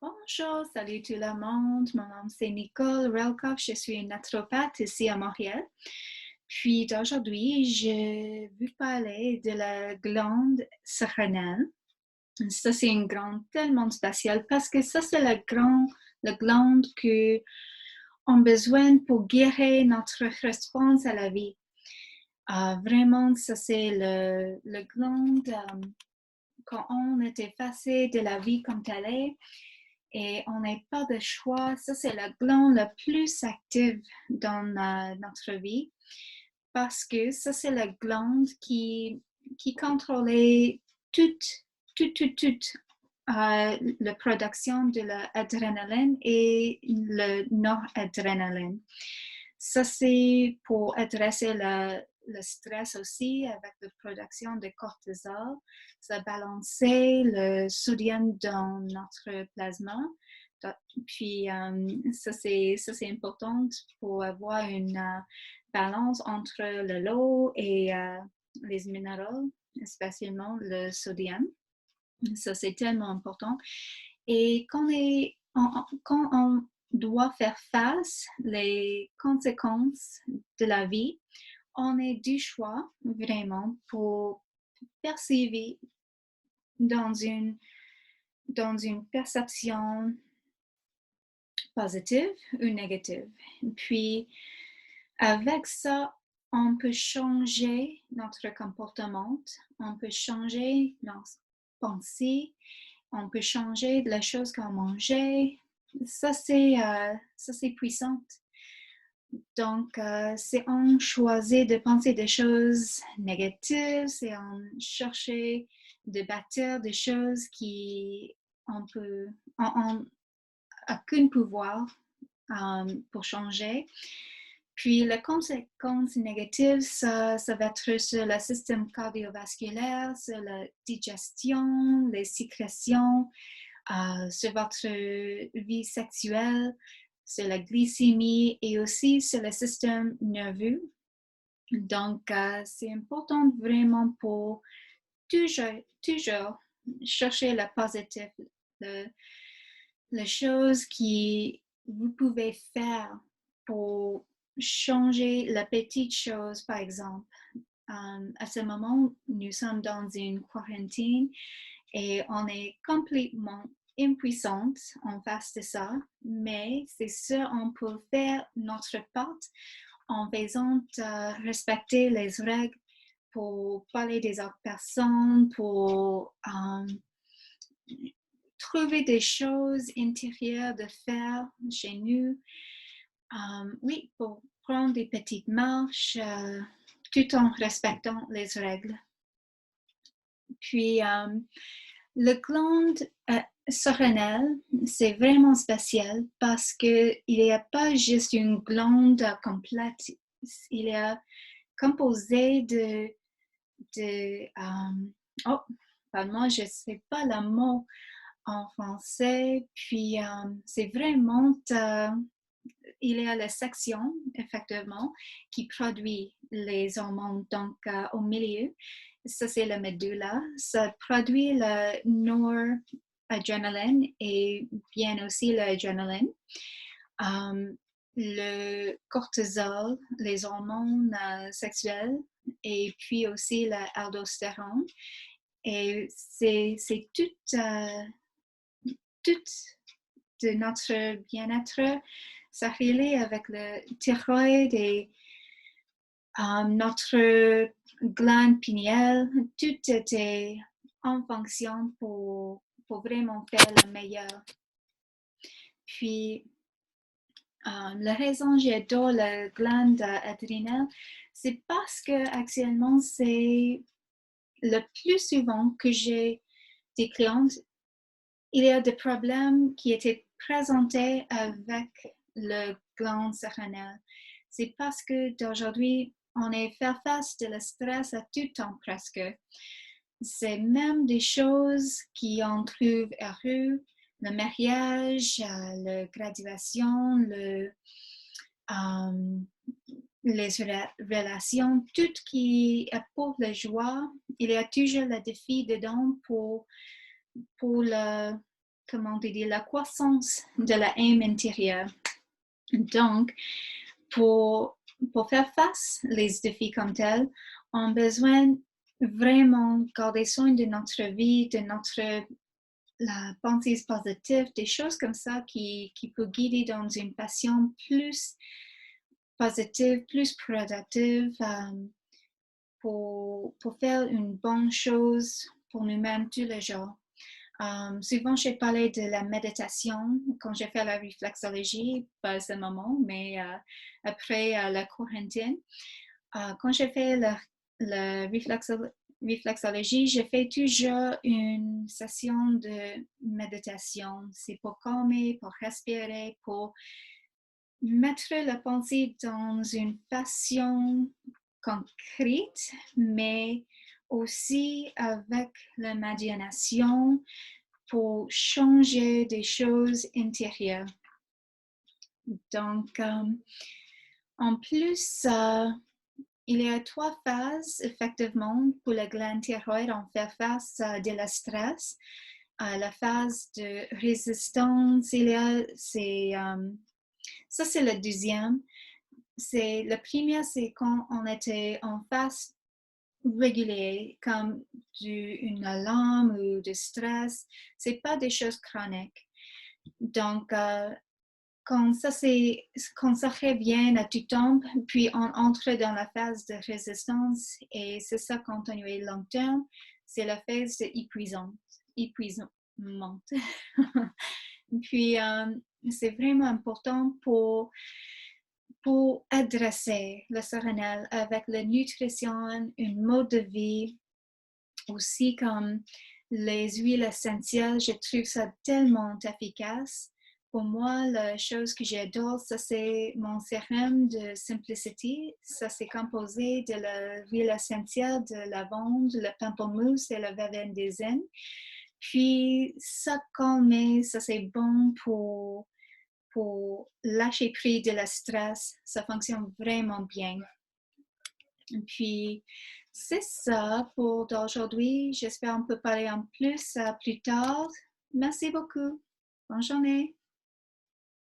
Bonjour, salut tout le monde. Mon nom c'est Nicole Relkoff. Je suis une naturopathe ici à Montréal. Puis aujourd'hui, je vais parler de la glande surrénale. Ça, c'est une glande tellement spéciale parce que ça, c'est la glande que on a besoin pour guérir notre réponse à la vie. Vraiment, ça, c'est le glande quand on est effacé de la vie comme telle est. Et on n'a pas de choix. Ça, c'est la glande la plus active dans notre vie parce que ça, c'est la glande qui contrôlait toute, toute la production de l'adrénaline et le noradrénaline. Ça, c'est pour adresser le stress aussi avec la production de cortisol. Ça balancer le sodium dans notre plasma. Puis, ça, c'est important pour avoir une balance entre l'eau et les minéraux, spécialement le sodium. Ça, c'est tellement important. Et quand on doit faire face les conséquences de la vie, on a du choix vraiment pour percevoir dans une perception positive ou négative. Puis, avec ça, on peut changer notre comportement, on peut changer nos pensées, on peut changer de la chose qu'on mangeait. Ça, c'est puissant. Donc, c'est on choisit de penser des choses négatives, c'est on chercher de bâtir des choses qui on a qu'un pouvoir pour changer. Puis, la conséquence négative, ça va être sur le système cardiovasculaire, sur la digestion, les sécrétions, sur votre vie sexuelle, sur la glycémie et aussi sur le système nerveux. Donc, c'est important vraiment pour toujours chercher le positif, les choses que vous pouvez faire pour changer la petite chose, par exemple. À ce moment, nous sommes dans une quarantaine et on est complètement impuissante en face de ça, mais c'est sûr, on peut faire notre part en faisant respecter les règles pour parler des autres personnes, pour trouver des choses intérieures de faire chez nous. Oui, pour prendre des petites marches tout en respectant les règles. Puis, le glande surrénale, c'est vraiment spécial parce qu'il n'y a pas juste une glande complète. Il est composé oh, pardon, je ne sais pas le mot en français. Puis, c'est vraiment il y a la section, effectivement, qui produit les hormones. Donc, au milieu, ça c'est la médulla. Ça produit le noradrénaline et bien aussi l'adrénaline. Le cortisol, les hormones sexuelles et puis aussi l'aldostérone. Et c'est tout de notre bien-être, ça relève avec le thyroïde et notre glande pinéale. Tout était en fonction pour vraiment faire le meilleur. Puis, la raison que j'adore la glande adrénale, c'est parce que actuellement, c'est le plus souvent que j'ai des clientes, il y a des problèmes qui étaient présentés avec le glande surrénale. C'est parce que d'aujourd'hui, on est fait face de le stress à tout temps presque. C'est même des choses qui on trouve heureux, le mariage, la graduation, les relations, tout qui apporte la joie. Il y a toujours le défi dedans pour comment te dire, la croissance de la âme intérieure. Donc, pour faire face les défis comme tels, on a besoin vraiment garder soin de notre vie, de notre la pensée positive, des choses comme ça qui peut guider dans une passion plus positive, plus productive pour faire une bonne chose pour nous-mêmes tous les jours. Souvent, j'ai parlé de la méditation quand j'ai fait la réflexologie, pas à ce moment, mais après la quarantaine. Quand j'ai fait la réflexologie, j'ai fait toujours une session de méditation. C'est pour calmer, pour respirer, pour mettre la pensée dans une passion concrète, mais aussi avec l'imagination pour changer des choses intérieures. Donc, en plus, il y a 3 phases, effectivement, pour la glande thyroïde, on fait face à de la stress. La phase de résistance, ça c'est le deuxième. Le premier, c'est quand on était en phase régulière, comme une alarme ou de stress. C'est pas des choses chroniques. Donc, quand ça revient à tu tombes, puis on entre dans la phase de résistance et c'est ça continuer long terme, c'est la phase d'épuisement. Puis c'est vraiment important pour adresser le sérénal avec la nutrition, une mode de vie, aussi comme les huiles essentielles, je trouve ça tellement efficace. Pour moi, la chose que j'adore, ça c'est mon sérum de Simplicity. Ça c'est composé de l'huile essentielle de lavande, le pamplemousse et le verveine des zen. Puis ça calme, ça c'est bon pour lâcher prise de la stress. Ça fonctionne vraiment bien. Puis, c'est ça pour aujourd'hui. J'espère qu'on peut parler en plus tard. Merci beaucoup. Bonne journée.